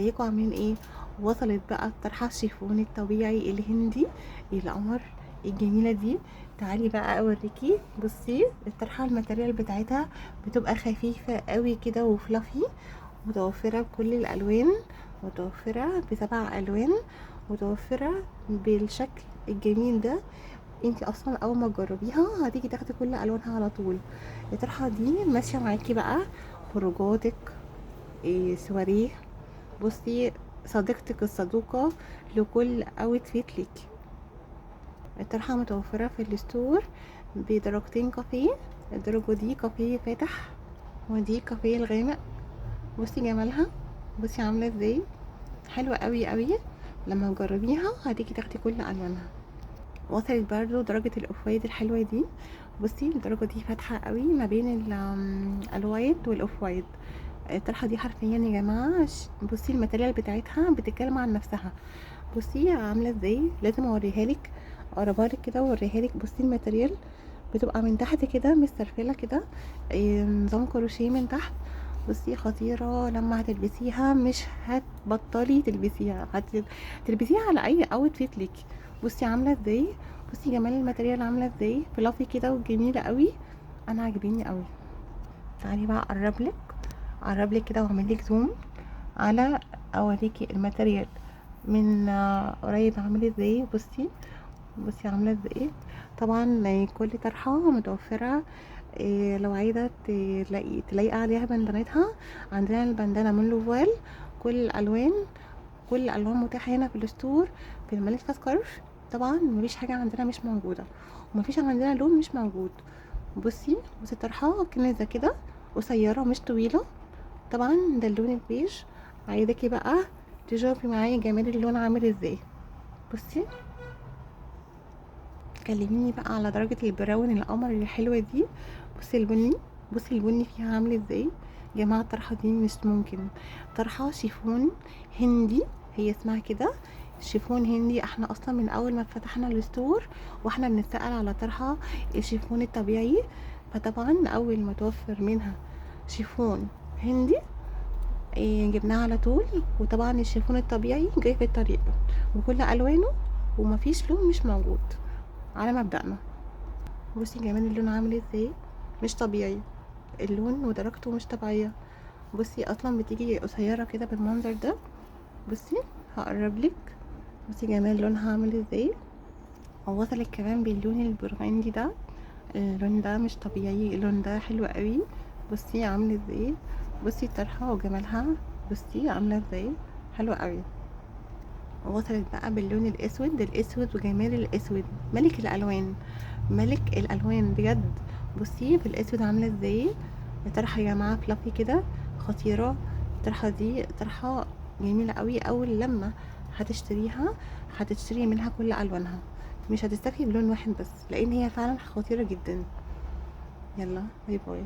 ازيكم عاملين ايه؟ وصلت بقى الطرحه الشيفون الطبيعي الهندي القمر الجميله دي. تعالي بقى اوريكي. بصي الطرحه الماتيريال بتاعتها بتبقى خفيفه قوي كده وفلافي، متوفره بكل الالوان، متوفره ب7 الوان، متوفره بالشكل الجميل ده. انتي اصلا اول ما تجربيها هتيجي تاخدي كل الوانها على طول. الطرحه دي ماشيه معاكي بقى خروجاتك، إيه، سواريه. بصي، صديقتك الصدوقة لكل اوتفيت ليكي. الطرحة متوفرة في الستور بدرجتين كافيه. الدرجة دي كافيه فاتح، ودي كافيه الغامق. بصي جمالها، بصي عاملة ازاي، حلوة قوي قوي. لما تجربيها هتيجي تاخدي كل الوانها. وصلت برضو درجة الاوف وايت الحلوة دي. بصي الدرجة دي فاتحة قوي ما بين الوايت والاوف وايت. الطرحه دي حرفيا يا جماعه، بصي الماتيريال بتاعتها بتتكلم عن نفسها. بصي عامله ازاي، لازم اوريها لك، اقربها لك كده واوريها لك. بصي الماتيريال بتبقى من تحت كده مسترفله كده، نظام كروشيه من تحت. بصي خطيره، لما هتلبسيها مش هتبطلي تلبسيها، هتلبسيها على اي اوتفيت ليكي. بصي عامله ازاي، بصي جمال الماتيريال عامله ازاي، فلافي كده وجميله قوي. انا عاجبيني قوي. تعالي بقى اقرب لك كده واعمل لك زوم على اوريكي الماتيريال من قريب عامل ازاي. بصي عامله ازاي. طبعا كل طرحه متوفره. لو عايزه تلاقي عليها بندانتها، عندنا البندانه من لوفال، كل الالوان، كل الالوان متاحه هنا في الستور. في الملك سكارف طبعا مفيش حاجه عندنا مش موجوده، ومفيش عندنا لون مش موجود. بصي الطرحه كنزه كده، قصيره مش طويله. طبعا ده اللون البيج. عايزاكي بقى تشوفي معايا جمال اللون عامل ازاي. بصي كلميني بقى على درجة البراون القمر الحلوة دي. بصي البني، بصي البني فيها عامل ازاي. يا جماعة الطرحة دي مش ممكن، طرحة شيفون هندي، هي اسمها كده شيفون هندي. احنا اصلا من اول ما فتحنا الستور واحنا بنتسأل على طرحة الشيفون الطبيعي، فطبعا اول ما توفر منها شيفون هندي جبناها على طول. وطبعا الشيفون الطبيعي جاي في الطريق بكل الوانه، ومفيش لون مش موجود على مبدأنا. بصي جمال اللون عامل ازاي، مش طبيعي اللون ودرجته مش طبيعيه. بصي اصلا بتيجي قصيره كده بالمنظر ده. بصي هقربلك، بصي جمال لونها عامل ازاي. ووصلت كمان باللون البرغندي ده، اللون ده مش طبيعي، اللون ده حلو قوي. بصي عامله ازاي، بصي الطرحه وجمالها، بصي عامله ازاي، حلوه قوي. وصلت بقى باللون الاسود، الاسود وجمال الاسود، ملك الالوان، ملك الالوان بجد. بصي بالاسود عامله ازاي. الطرحه يا جماعه فلافي كده، خطيره. الطرحه دي طرحه جميله قوي. اول لما هتشتريها هتشتري منها كل الوانها، مش هتستكفي بلون واحد بس، لان هي فعلا خطيره جدا. يلا باي باي.